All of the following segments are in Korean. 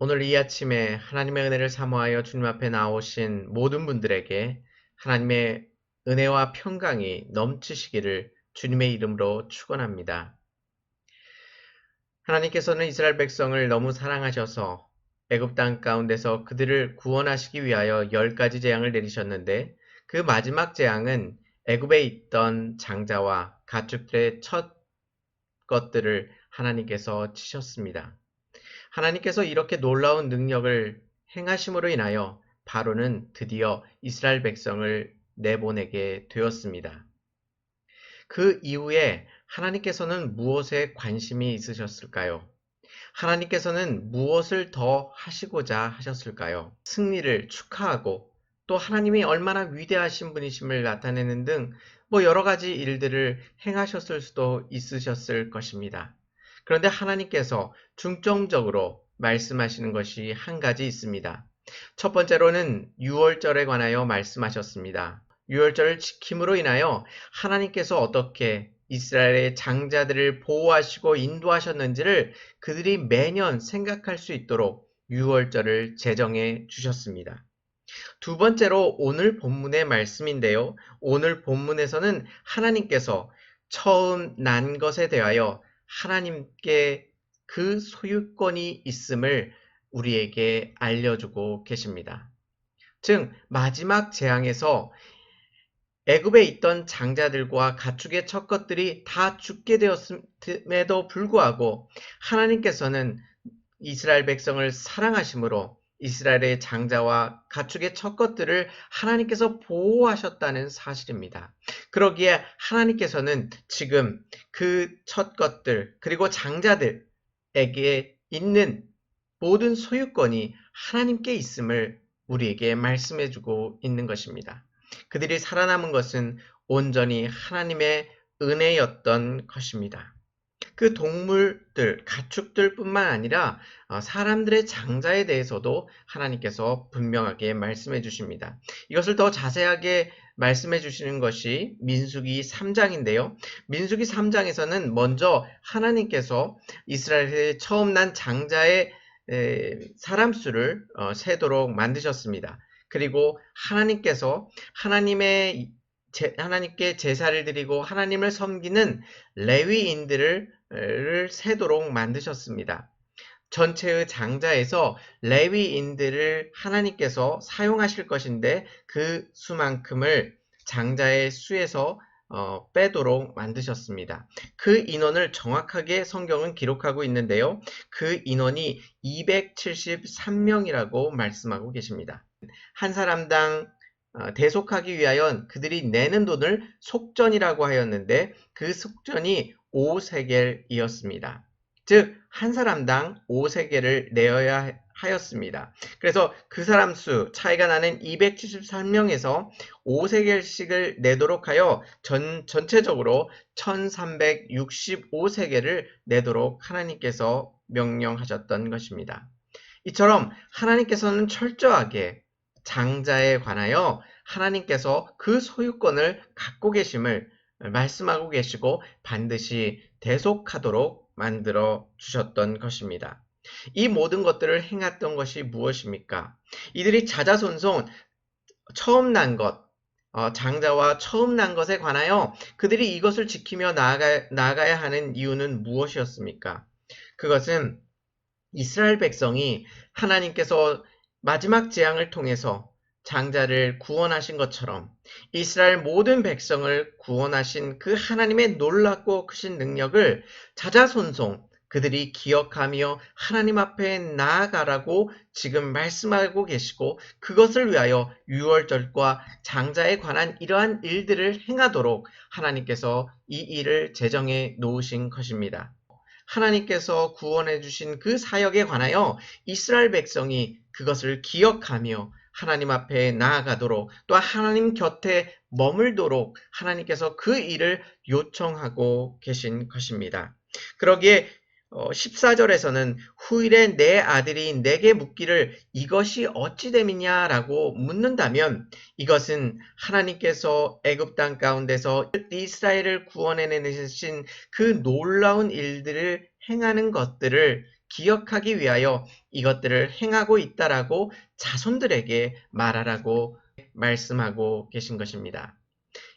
오늘 이 아침에 하나님의 은혜를 사모하여 주님 앞에 나오신 모든 분들에게 하나님의 은혜와 평강이 넘치시기를 주님의 이름으로 축원합니다. 하나님께서는 이스라엘 백성을 너무 사랑하셔서 애굽 땅 가운데서 그들을 구원하시기 위하여 10가지 재앙을 내리셨는데 그 마지막 재앙은 애굽에 있던 장자와 가축들의 첫 것들을 하나님께서 치셨습니다. 하나님께서 이렇게 놀라운 능력을 행하심으로 인하여 바로는 드디어 이스라엘 백성을 내보내게 되었습니다. 그 이후에 하나님께서는 무엇에 관심이 있으셨을까요? 하나님께서는 무엇을 더 하시고자 하셨을까요? 승리를 축하하고 또 하나님이 얼마나 위대하신 분이심을 나타내는 등 여러 가지 일들을 행하셨을 수도 있으셨을 것입니다. 그런데 하나님께서 중점적으로 말씀하시는 것이 한 가지 있습니다. 첫 번째로는 유월절에 관하여 말씀하셨습니다. 유월절을 지킴으로 인하여 하나님께서 어떻게 이스라엘의 장자들을 보호하시고 인도하셨는지를 그들이 매년 생각할 수 있도록 유월절을 제정해 주셨습니다. 두 번째로 오늘 본문의 말씀인데요. 오늘 본문에서는 하나님께서 처음 난 것에 대하여 하나님께 그 소유권이 있음을 우리에게 알려주고 계십니다. 즉 마지막 재앙에서 애굽에 있던 장자들과 가축의 첫 것들이 다 죽게 되었음에도 불구하고 하나님께서는 이스라엘 백성을 사랑하심으로 이스라엘의 장자와 가축의 첫 것들을 하나님께서 보호하셨다는 사실입니다. 그러기에 하나님께서는 지금 그 첫 것들 그리고 장자들에게 있는 모든 소유권이 하나님께 있음을 우리에게 말씀해주고 있는 것입니다. 그들이 살아남은 것은 온전히 하나님의 은혜였던 것입니다. 그 동물들, 가축들뿐만 아니라 사람들의 장자에 대해서도 하나님께서 분명하게 말씀해 주십니다. 이것을 더 자세하게 말씀해 주시는 것이 민수기 3장인데요. 민수기 3장에서는 먼저 하나님께서 이스라엘에 처음 난 장자의 사람 수를 세도록 만드셨습니다. 그리고 하나님께서 하나님께 제사를 드리고 하나님을 섬기는 레위인들을 세도록 만드셨습니다. 전체의 장자에서 레위인들을 하나님께서 사용하실 것인데 그 수만큼을 장자의 수에서 빼도록 만드셨습니다. 그 인원을 정확하게 성경은 기록하고 있는데요. 그 인원이 273명이라고 말씀하고 계십니다. 한 사람당 대속하기 위하여 그들이 내는 돈을 속전이라고 하였는데 그 속전이 5세겔이었습니다. 즉 한 사람당 5세겔을 내어야 하였습니다. 그래서 그 사람 수 차이가 나는 273명에서 5세겔씩을 내도록 하여 전체적으로 1365세겔을 내도록 하나님께서 명령하셨던 것입니다. 이처럼 하나님께서는 철저하게 장자에 관하여 하나님께서 그 소유권을 갖고 계심을 말씀하고 계시고 반드시 대속하도록 만들어 주셨던 것입니다. 이 모든 것들을 행했던 것이 무엇입니까? 이들이 자자손손 처음 난 것, 장자와 처음 난 것에 관하여 그들이 이것을 지키며 나아가야 하는 이유는 무엇이었습니까? 그것은 이스라엘 백성이 하나님께서 마지막 재앙을 통해서 장자를 구원하신 것처럼 이스라엘 모든 백성을 구원하신 그 하나님의 놀랍고 크신 능력을 자자손손 그들이 기억하며 하나님 앞에 나아가라고 지금 말씀하고 계시고 그것을 위하여 유월절과 장자에 관한 이러한 일들을 행하도록 하나님께서 이 일을 제정해 놓으신 것입니다. 하나님께서 구원해 주신 그 사역에 관하여 이스라엘 백성이 그것을 기억하며 하나님 앞에 나아가도록 또 하나님 곁에 머물도록 하나님께서 그 일을 요청하고 계신 것입니다. 그러기에 14절에서는 후일에 내 아들이 내게 묻기를 이것이 어찌 됨이냐라고 묻는다면 이것은 하나님께서 애굽 땅 가운데서 이스라엘을 구원해 내신 그 놀라운 일들을 행하는 것들을 기억하기 위하여 이것들을 행하고 있다라고 자손들에게 말하라고 말씀하고 계신 것입니다.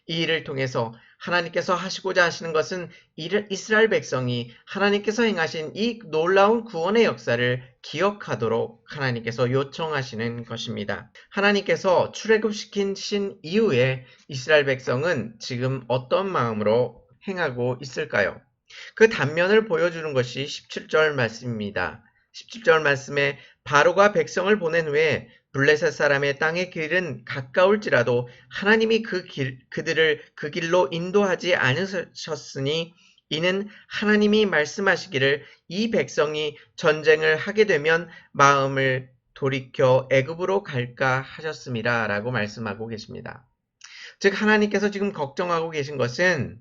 이 일을 통해서 하나님께서 하시고자 하시는 것은 이스라엘 백성이 하나님께서 행하신 이 놀라운 구원의 역사를 기억하도록 하나님께서 요청하시는 것입니다. 하나님께서 출애굽시킨 이후에 이스라엘 백성은 지금 어떤 마음으로 행하고 있을까요? 그 단면을 보여주는 것이 17절 말씀입니다. 17절 말씀에 바로가 백성을 보낸 후에 블레셋 사람의 땅의 길은 가까울지라도 하나님이 그들을 그 길로 인도하지 않으셨으니 이는 하나님이 말씀하시기를 이 백성이 전쟁을 하게 되면 마음을 돌이켜 애굽으로 갈까 하셨습니다. 라고 말씀하고 계십니다. 즉 하나님께서 지금 걱정하고 계신 것은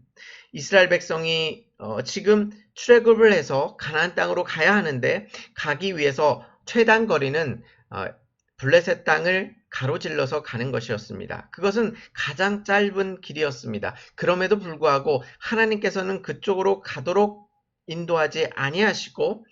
이스라엘 백성이 지금 출애굽을 해서 가나안 땅으로 가야 하는데 가기 위해서 최단 거리는 블레셋 땅을 가로질러서 가는 것이었습니다. 그것은 가장 짧은 길이었습니다. 그럼에도 불구하고 하나님께서는 그쪽으로 가도록 인도하지 아니하시고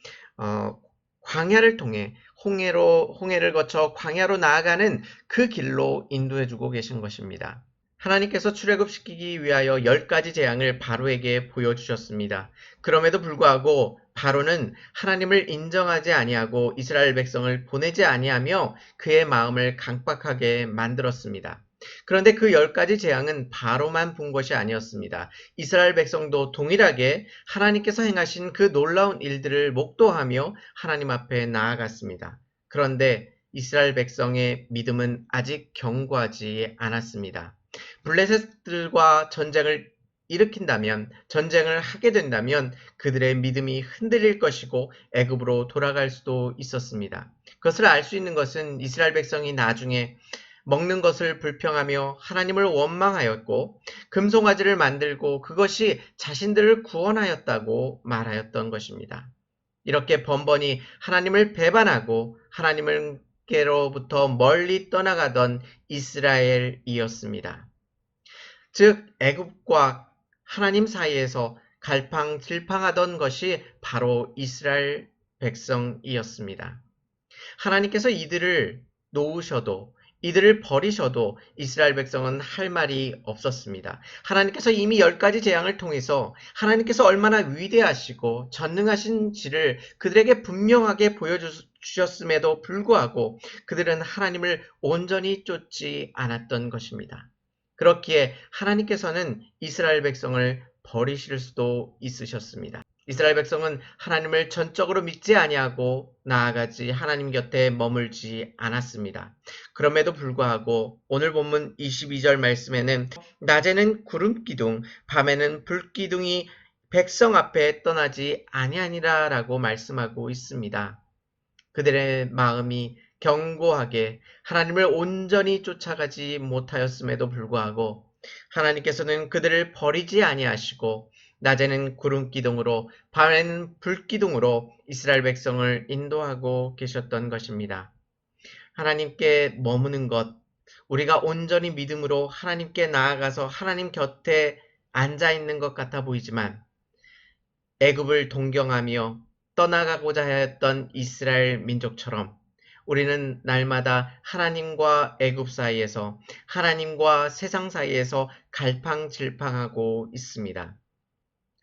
광야를 통해 홍해를 거쳐 광야로 나아가는 그 길로 인도해 주고 계신 것입니다. 하나님께서 출애굽시키기 위하여 10가지 재앙을 바로에게 보여주셨습니다. 그럼에도 불구하고 바로는 하나님을 인정하지 아니하고 이스라엘 백성을 보내지 아니하며 그의 마음을 강박하게 만들었습니다. 그런데 그 10가지 재앙은 바로만 본 것이 아니었습니다. 이스라엘 백성도 동일하게 하나님께서 행하신 그 놀라운 일들을 목도하며 하나님 앞에 나아갔습니다. 그런데 이스라엘 백성의 믿음은 아직 견고하지 않았습니다. 블레셋들과 전쟁을 일으킨다면, 전쟁을 하게 된다면 그들의 믿음이 흔들릴 것이고 애굽으로 돌아갈 수도 있었습니다. 그것을 알 수 있는 것은 이스라엘 백성이 나중에 먹는 것을 불평하며 하나님을 원망하였고 금송아지를 만들고 그것이 자신들을 구원하였다고 말하였던 것입니다. 이렇게 번번이 하나님을 배반하고 하나님께로부터 멀리 떠나가던 이스라엘이었습니다. 즉 애굽과 하나님 사이에서 갈팡질팡하던 것이 바로 이스라엘 백성이었습니다. 하나님께서 이들을 놓으셔도 이들을 버리셔도 이스라엘 백성은 할 말이 없었습니다. 하나님께서 이미 10가지 재앙을 통해서 하나님께서 얼마나 위대하시고 전능하신지를 그들에게 분명하게 보여주셨음에도 불구하고 그들은 하나님을 온전히 쫓지 않았던 것입니다. 그렇기에 하나님께서는 이스라엘 백성을 버리실 수도 있으셨습니다. 이스라엘 백성은 하나님을 전적으로 믿지 아니하고 나아가지 하나님 곁에 머물지 않았습니다. 그럼에도 불구하고 오늘 본문 22절 말씀에는 낮에는 구름 기둥, 밤에는 불 기둥이 백성 앞에 떠나지 아니하니라 라고 말씀하고 있습니다. 그들의 마음이 견고하게 하나님을 온전히 쫓아가지 못하였음에도 불구하고 하나님께서는 그들을 버리지 아니하시고 낮에는 구름 기둥으로 밤에는 불 기둥으로 이스라엘 백성을 인도하고 계셨던 것입니다. 하나님께 머무는 것, 우리가 온전히 믿음으로 하나님께 나아가서 하나님 곁에 앉아 있는 것 같아 보이지만 애굽을 동경하며 떠나가고자 하였던 이스라엘 민족처럼 우리는 날마다 하나님과 애굽 사이에서 하나님과 세상 사이에서 갈팡질팡하고 있습니다.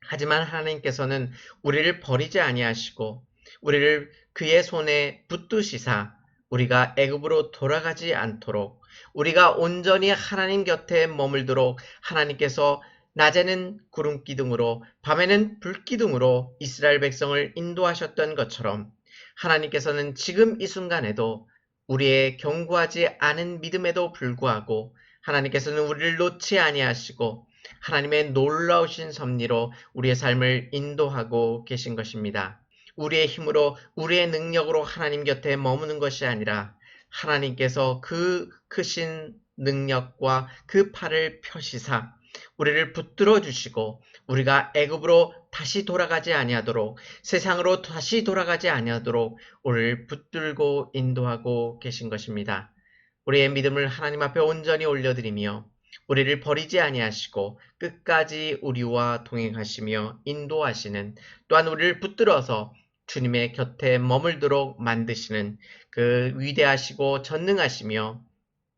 하지만 하나님께서는 우리를 버리지 아니하시고 우리를 그의 손에 붙드시사 우리가 애굽으로 돌아가지 않도록 우리가 온전히 하나님 곁에 머물도록 하나님께서 낮에는 구름 기둥으로 밤에는 불 기둥으로 이스라엘 백성을 인도하셨던 것처럼 하나님께서는 지금 이 순간에도 우리의 견고하지 않은 믿음에도 불구하고 하나님께서는 우리를 놓지 아니하시고 하나님의 놀라우신 섭리로 우리의 삶을 인도하고 계신 것입니다. 우리의 힘으로 우리의 능력으로 하나님 곁에 머무는 것이 아니라 하나님께서 그 크신 능력과 그 팔을 펴시사 우리를 붙들어 주시고 우리가 애굽으로 다시 돌아가지 아니하도록 세상으로 다시 돌아가지 아니하도록 우리를 붙들고 인도하고 계신 것입니다. 우리의 믿음을 하나님 앞에 온전히 올려드리며 우리를 버리지 아니하시고 끝까지 우리와 동행하시며 인도하시는 또한 우리를 붙들어서 주님의 곁에 머물도록 만드시는 그 위대하시고 전능하시며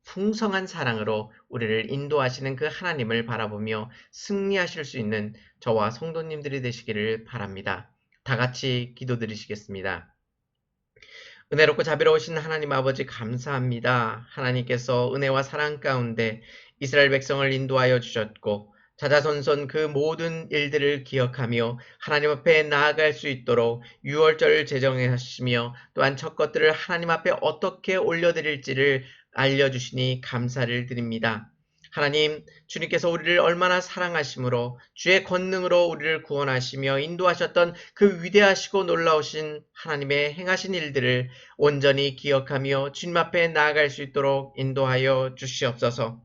풍성한 사랑으로 우리를 인도하시는 그 하나님을 바라보며 승리하실 수 있는 저와 성도님들이 되시기를 바랍니다. 다 같이 기도드리시겠습니다. 은혜롭고 자비로우신 하나님 아버지 감사합니다. 하나님께서 은혜와 사랑 가운데 이스라엘 백성을 인도하여 주셨고 자자손손 그 모든 일들을 기억하며 하나님 앞에 나아갈 수 있도록 유월절을 제정하시며 또한 첫 것들을 하나님 앞에 어떻게 올려드릴지를 알려주시니 감사를 드립니다. 하나님, 주님께서 우리를 얼마나 사랑하심으로 주의 권능으로 우리를 구원하시며 인도하셨던 그 위대하시고 놀라우신 하나님의 행하신 일들을 온전히 기억하며 주님 앞에 나아갈 수 있도록 인도하여 주시옵소서.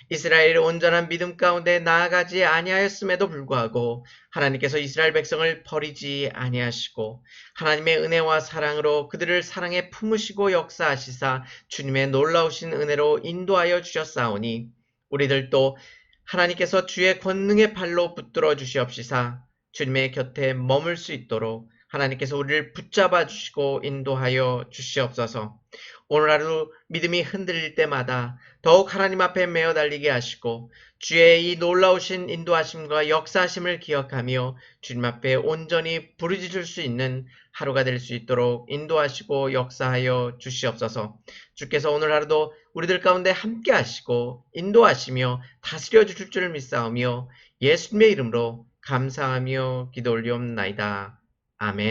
이스라엘의 온전한 믿음 가운데 나아가지 아니하였음에도 불구하고 하나님께서 이스라엘 백성을 버리지 아니하시고 하나님의 은혜와 사랑으로 그들을 사랑에 품으시고 역사하시사 주님의 놀라우신 은혜로 인도하여 주셨사오니 우리들도 하나님께서 주의 권능의 팔로 붙들어 주시옵시사 주님의 곁에 머물 수 있도록 하나님께서 우리를 붙잡아 주시고 인도하여 주시옵소서. 오늘 하루 믿음이 흔들릴 때마다 더욱 하나님 앞에 메어 달리게 하시고 주의 이 놀라우신 인도하심과 역사하심을 기억하며 주님 앞에 온전히 부르짖을 수 있는 하루가 될 수 있도록 인도하시고 역사하여 주시옵소서. 주께서 오늘 하루도 우리들 가운데 함께 하시고 인도하시며 다스려 주실 줄 믿사오며 예수님의 이름으로 감사하며 기도 올리옵나이다. 아멘.